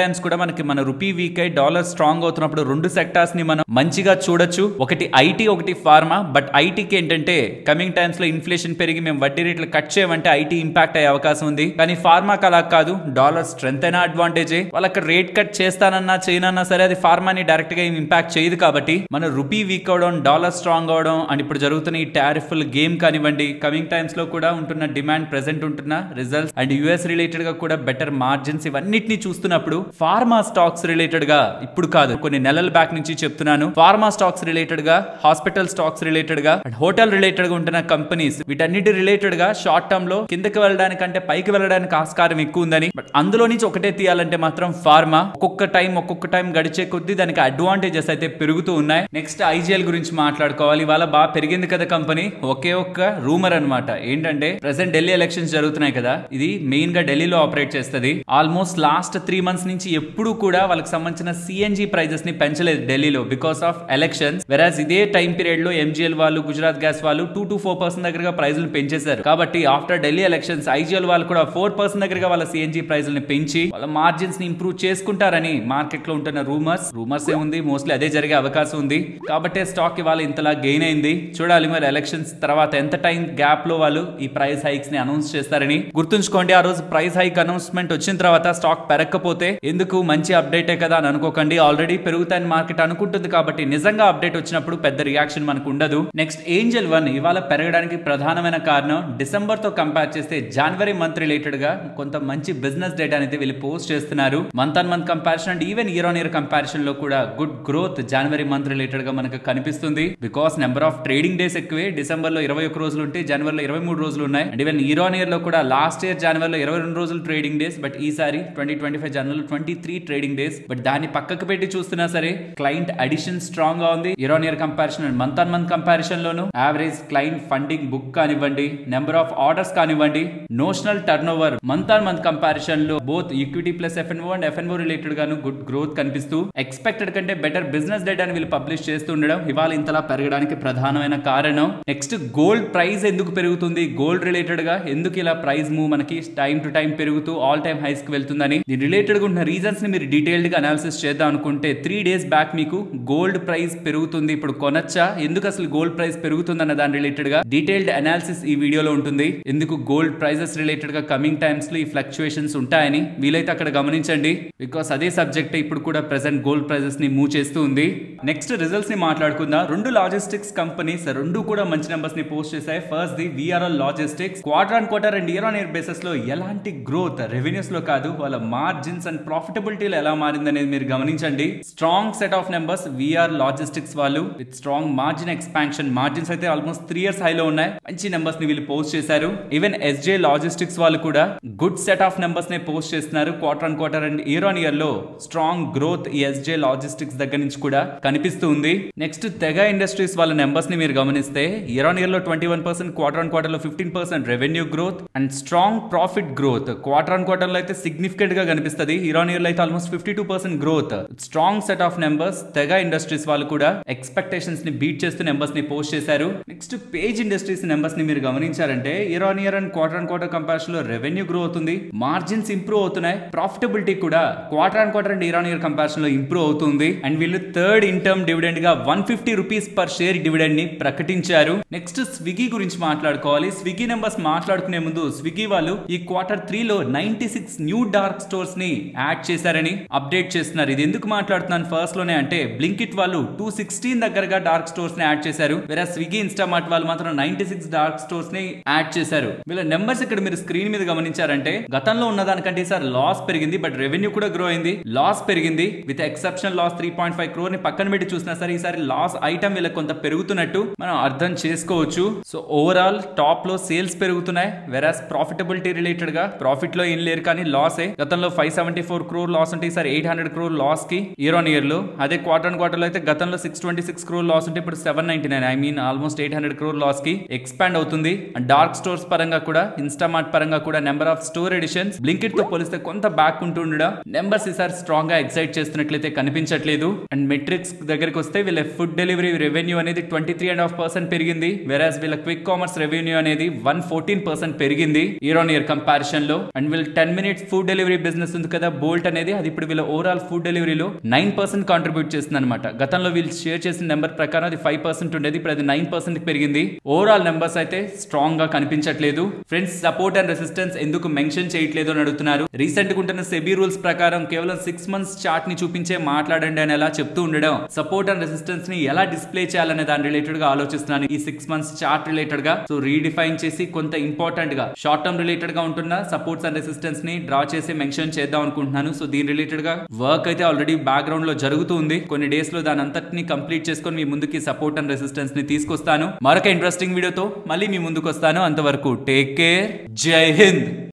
టైమ్స్ కూడా మనకి మన రూపీ వీక్ అయి డాలర్ స్ట్రాంగ్ అవుతున్నప్పుడు రెండు సెక్టార్స్ ని మనం మంచిగా చూడొచ్చు. ఒకటి ఐటీ, ఒకటి ఫార్మా. బట్ ఐటీకి ఏంటంటే కమింగ్ టైమ్స్ లో ఇన్ఫ్లేషన్ పెరిగి మేము వడ్డీ రేట్లు కట్ చేయమంటే ఐటీ ఇంపాక్ట్ అయ్యే అవకాశం ఉంది. కానీ ఫార్మాకి అలా కాదు, డాలర్ స్ట్రెంత్ అయినా అడ్వాంటేజే. వాళ్ళు అక్కడ రేట్ కట్ చేస్తానన్నా చేయనన్నా సరే అది ఫార్మాని డైరెక్ట్ గా ఏం ఇంపాక్ట్ చేయదు. కాబట్టి మన రూపీ వీక్ అవడం, డాలర్ స్ట్రాంగ్ అవడం అండ్ ఇప్పుడు జరుగుతున్న ఈ టారిఫ్ల గేమ్ కానివ్వండి, కమింగ్ టైమ్స్ లో కూడా ఉంటున్న డిమాండ్, ప్రెసెంట్ ఉంటున్న రిజల్ట్స్ అండ్ యుఎస్ రిలేటెడ్ గా కూడా బెటర్ మార్జిన్స్ ఇవన్నిటిని చూస్తున్నప్పుడు ఫార్మా స్టాక్స్ రిలేటెడ్ గా ఇప్పుడు కాదు కొన్ని నెలల బ్యాక్ నుంచి చెప్తున్నాను, ఫార్మా స్టాక్స్ రిలేటెడ్ గా, హాస్పిటల్ స్టాక్స్ రిలేటెడ్ గా అండ్ హోటల్ రిలేటెడ్ గా ఉంటున్న కంపెనీస్ వీటన్నిటి రిలేటెడ్ గా షార్ట్ టర్మ్ లో కిందకి వెళ్ళడానికంటే పైకి వెళ్ళడానికి ఆస్కారం ఎక్కువ ఉందని, బట్ అందులో నుంచి ఒకటే తీయాలంటే మాత్రం ఫార్మా. ఒక్కొక్క టైం గడిచే కొద్దీ దానికి అడ్వాంటేజెస్ అయితే పెరుగుతూ ఉన్నాయి. నెక్స్ట్ ఐజీఎల్ గురించి మాట్లాడుకోవాలి. ఇవాళ బాగా పెరిగింది కదా కంపెనీ. ఒకే ఒక్క రూమర్ అన్నమాట, ఏంటంటే ప్రెసెంట్ ఢిల్లీ ఎలక్షన్స్ జరుగుతున్నాయి కదా, ఇది మెయిన్ గా ఢిల్లీలో ఆపరేట్ చేస్తుంది. ఆల్మోస్ట్ లాస్ట్ 3 months నుంచి ఎప్పుడు కూడా వాళ్ళకి సంబంధించిన సిఎన్జి ప్రైజెస్ ని పెంచలేదు ఢిల్లీలో బికాస్ ఆఫ్ ఎలక్షన్స్. వెరాజ్ ఇదే టైం పీరియడ్ లో ఎంజీఎల్ వాళ్ళు, గుజరాత్ గ్యాస్ వాళ్ళు 2-4% దగ్గరగా ప్రైజులు పెంచేశారు. కాబట్టి ఆఫ్టర్ ఢిల్లీ ఎలక్షన్స్ ఐజీఎల్ వాళ్ళు కూడా 4% దగ్గరగా వాళ్ళ సిఎన్జి ప్రైజుల్ని పెంచి వాళ్ళ మార్జిన్స్ ని ఇంప్రూవ్ చేసుకుంటారని మార్కెట్ లో ఉంటున్న రూమర్స్ ఏముంది, మోస్ట్లీ అదే జరిగే అవకాశం ఉంది. కాబట్టి స్టాక్ ఇవాళ ఇంతలా గెయిన్ అయింది. చూడాలి మరి ఎలక్షన్స్ తర్వాత ఎంత టైం గ్యాప్ లో వాళ్ళు ఈ ప్రైస్ హైక్స్ ని అనౌన్స్ చేస్తారని. గుర్తుంచుకోండి, ఆ రోజు ప్రైస్ హైక్ అనౌన్స్మెంట్ వచ్చిన తర్వాత స్టాక్ పెరగకపోతే ఎందుకు మంచి అప్డేటే కదా అని అనుకోకండి. ఆల్రెడీ పెరుగుతాయని మార్కెట్ అనుకుంటుంది కాబట్టి నిజంగా అప్డేట్ వచ్చినప్పుడు పెద్ద రియాక్షన్ మనకు ఉండదు. నెక్స్ట్ ఏంజల్ వన్ ఇవాళ పెరగడానికి ప్రధానమైన కారణం డిసెంబర్ తో కంపేర్ చేస్తే జనవరి మంత్ రిలేటెడ్ గా కొంత మంచి బిజినెస్ డేటా అనేది వీళ్ళు పోస్ట్ చేస్తున్నారు. Month on month comparison and even year on year comparison లో కూడా గుడ్ గ్రోత్ జనవరి మంత్ రిలేటెడ్ గా మనకు కనిపిస్తుంది. Because number of trading days ఎక్కువే. డిసెంబర్ లో 21 రోజులు ఉంటే జనవరిలో 23 రోజులు ఉన్నాయి. And even year on year లో కూడా లాస్ట్ ఇయర్ జనవరిలో 22 రోజులు ట్రేడింగ్ డేస్, బట్ ఈసారి 2025 జనవరిలో 23 ట్రేడింగ్ డేస్. బట్ దాన్ని పక్కకు పెట్టి చూస్తున్నా సరే క్లయింట్ అడిషన్ స్ట్రాంగ్ గా ఉంది. Year on year comparison and month on month comparison లోను యావరేజ్ క్లయింట్ ఫండింగ్ బుక్ కానివ్వండి, నెంబర్ ఆఫ్ ఆర్డర్స్ కానివ్వండి, notional turnover month on month comparison లో both equity plus FNO and FNO related గాను గుడ్ గ్రోత్ కనిపిస్తూ ఎక్స్పెక్టెడ్ కంటే బెటర్ బిజినెస్ డేటాని వీళ్ళు పబ్లిష్ చేస్తూ ఉండడం ఇవాళ ఇంతలా పెరగడానికి ప్రధానమైన కారణం. నెక్స్ట్ గోల్డ్ ప్రైస్ ఎందుకు పెరుగుతుంది, గోల్డ్ రిలేటెడ్ గా ఎందుకు ఇలా ప్రైస్ మూవ్ మనకి టైం టు టైం పెరుగుతూ ఆల్ టైమ్ హైస్ కి వెళ్తుందని. దీని రిలేటెడ్ గా ఉన్న రీజన్స్ ని మీరు డీటెయిల్డ్ గా అనాలిసిస్ చేద్దాం అనుకుంటే 3 days బ్యాక్ మీకు గోల్డ్ ప్రైస్ పెరుగుతుంది, ఇప్పుడు కొనొచ్చా, ఎందుకు అసలు గోల్డ్ ప్రైస్ పెరుగుతుంది అన్న దాని రిలేటెడ్ గా డీటెయిల్డ్ అనాలిసిస్ ఈ వీడియోలో ఉంటుంది. ఎందుకు గోల్డ్ ప్రైజెస్ రిలేటెడ్ గా కమింగ్ టైమ్స్ లో ఈ ఫ్లక్చుయేషన్స్ ఉంటాయని వీలైతే అక్కడ గమనించండి. బికాస్ అదే సబ్జెక్ట్ ఇప్పుడు కూడా ప్రెసెంట్ గోల్డ్ ప్రైజెస్ ని మూవ్ చేస్తూ ఉంది. నెక్స్ట్ రిజల్ట్స్ ని మాట్లాడుకుందాం. 2 లాజిస్టిక్స్ కంపెనీస్ 2 కూడా మంచి నెంబర్స్ ని పోస్ట్ చేశాయి. First the VRL logistics quarter on quarter and year on year basis లో ఎలాంటి గ్రోత్ రెవెన్యూస్ లో కాదు, వాళ్ళ మార్జిన్స్ అండ్ ప్రాఫిటబిలిటీలో ఎలా మారింది అనేది మీరు గమనించండి. Strong set of numbers VR logistics వాళ్ళు with strong margin expansion. Margins అయితే ఆల్మోస్ట్ 3 years హై లో ఉన్నాయి. మంచి నెంబర్స్ ని వీళ్ళు పోస్ట్ చేశారు. ఈవెన్ SJ లాజిస్టిక్స్ వాళ్ళు కూడా గుడ్ సెట్ ఆఫ్ నెంబర్స్ ని పోస్ట్ చేస్తున్నారు. Quarter on quarter and year on year లో స్ట్రాంగ్ గ్రోత్ ఈ SJ లాజిస్టిక్స్ దగ్గర నుంచి కూడా కనిపిస్తుంది. నెక్స్ట్ తెగా ఇండస్ట్రీస్ వాళ్ళ నెంబర్స్ ని మీరు గమనిస్తే ఇయర్ ఆన్ ఇయర్ లో 21%, క్వార్టర్ ఆన్ క్వార్టర్ లో 15% revenue growth and strong profit growth. Quarter on quarter లో అయితే సిగ్నిఫికెంట్ గా కనిపిస్తుంది, ఇయర్ ఆన్ ఇయర్ లో అయితే almost 52% growth. Strong set of numbers. Tega industries వాళ్ళు కూడా ఎక్స్పెక్టేషన్స్ ని బీట్ చేస్తూ నెంబర్స్ ని పోస్ట్ చేశారు. నెక్స్ట్ పేజ్ ఇండస్ట్రీస్ నెంబర్స్ ని మీరు గమనించారంటే year on year and quarter comparison లో రెవెన్యూ గ్రో అవుతుంది, మార్జిన్స్ ఇంప్రూవ్ అవుతున్నాయి, ప్రాఫిటబిలిటీ కూడా quarter on quarter and year on year comparison లో ఇంప్రూవ్ అవుతుంది. అండ్ వీళ్ళు థర్డ్ ఇన్ టర్మ్ డివిడెండ్ గా 150 రూపీస్ పర్ షేర్ డివిడెండ్ ని ప్రకటించారు. నెక్స్ట్ స్విగ్గీ గురించి మాట్లాడుకోవాలి. స్విగ్గీ నెంబర్స్ మాట్లాడుకునే ముందు స్విగ్గీ వాళ్ళు ఈ Q3 లో 96 న్యూ డార్క్ స్టోర్స్ ని యాడ్ చేశారని అప్డేట్ చేస్తున్నారు. ఇది ఎందుకు మాట్లాడుతున్నాను ఫస్ట్ లోనే అంటే బ్లింకిట్ వాళ్ళు 216 దగ్గరగా డార్క్ స్టోర్స్ ని యాడ్ చేశారు. వేరే స్విగ్గీ ఇన్స్టామార్ట్ వాళ్ళు మాత్రం 96 డార్క్ స్టోర్స్ ని యాడ్ చేశారు. వీళ్ళ నెంబర్స్ ఇక్కడ మీరు స్క్రీన్ మీద గమనించారంటే గతంలో ఉన్న దానికంటే ఈసారి లాస్ పెరిగింది, బట్ రెవెన్యూ కూడా గ్రో అయింది. లాస్ పెరిగింది విత్ ఎక్సెప్షనల్ లాస్ 3.5 crore ని పక్కన పెట్టి చూసినా సరే ఈసారి లాస్ ఐటమ్ వీళ్ళకి కొంత పెరుగుతున్నట్టు మనం అర్థం చేసుకోవచ్చు. సో ఓవరాల్ టాప్ లో సేల్స్ పెరుగుతున్నాయి, వెరాస్ ప్రాఫిటబిలిటీ రిలేటెడ్ గా ప్రాఫిట్ లో ఏం లేరు కానీ లాసే. గతంలో 574 crore లాస్ ఉంటే ఈసారి 800 crore లాస్ కి ఇయర్ ఆన్ ఇయర్ లో. అదే క్వార్టర్ ఆన్ క్వార్టర్ లో అయితే గతంలో 626 crore లాస్ ఉంటే ఇప్పుడు 799, I mean almost 800 crore loss కి ఎక్స్పాండ్ అవుతుంది. అండ్ డార్క్ స్టోర్స్ పరంగా కూడా ఇన్స్టామార్ట్ పరంగా కూడా number of store additions Blinkit తో పోలిస్తే కొంత బ్యాక్ ఉంటుండడం నెంబర్స్ ఈసారి స్ట్రాంగ్ గా ఎక్సైట్ చేస్తున్నట్లయితే కనిపించట్లేదు. అండ్ మెట్రిక్స్ దగ్గరికి వస్తే వీళ్ళ ఫుడ్ డెలివరీ రెవెన్యూ అనేది 23.5% పెరిగింది, వెరాస్ వీళ్ళ క్విక్ కామర్స్ రెవెన్యూ అనేది 114% పెరిగింది ఇయర్ ఆన్ ఇయర్ కంపారిజన్ లో. అండ్ వీళ్ళు 10 minutes ఫుడ్ డెలివరీ బిజినెస్ ఉంది కదా బోల్ట్ అనేది, అది ఇప్పుడు వీళ్ళ ఓవరాల్ ఫుడ్ డెలివరీలో 9% కాంట్రిబ్యూట్ చేస్తుంది అనమాట. గతంలో వీళ్ళు షేర్ చేసిన నెంబర్ ప్రకారం అది 5% ఉండేది, ఇప్పుడు అది 9% పెరిగింది. ఓవరాల్ నెంబర్స్ అయితే స్ట్రాంగ్ గా కనిపించట్లేదు. ఫ్రెండ్స్ సపోర్ట్ అండ్ రెసిస్టెన్స్ ఎందుకు మెన్షన్ చేయట్లేదు అని అడుగుతున్నారు. రీసెంట్ గా ఉంటున్న సెబీ రూల్స్ ప్రకారం కేవలం 6 months చార్ట్ ని చూపించే మాట్లాడండి అని ఎలా చెప్తూ ఉండడం, సపోర్ట్ అండ్ రెసిస్టెన్స్ ని ఎలా డిస్ప్లే చేయాలనే దాని రిలేటెడ్ గా ఆలోచిస్తున్నాను ఈ 6 months చార్ట్ రిలేటెడ్ గా. సో రీడిఫైన్ చేసి కొంత ఇంపార్టెంట్ గా షార్ట్ టర్మ్ రిలేటెడ్ గా ఉంటున్న సపోర్ట్స్ అండ్ రెసిస్టెన్స్ ని డ్రా చేసి మెన్షన్ చేద్దాం అనుకుంటున్నాను. సో దీని రిలేటెడ్ గా వర్క్ అయితే ఆల్రెడీ బ్యాక్గ్రౌండ్ లో జరుగుతుంది. కొన్ని డేస్ లో దాని అంతటిని కంప్లీట్ చేసుకొని మీ ముందుకి సపోర్ట్ అండ్ రెసిస్టెన్స్ ని తీసుకొస్తాను. మరొక ఇంట్రెస్టింగ్ వీడియోతో మళ్ళీ మీ ముందుకు వస్తాను. అంతవరకు టేక్ కేర్, జై హింద్.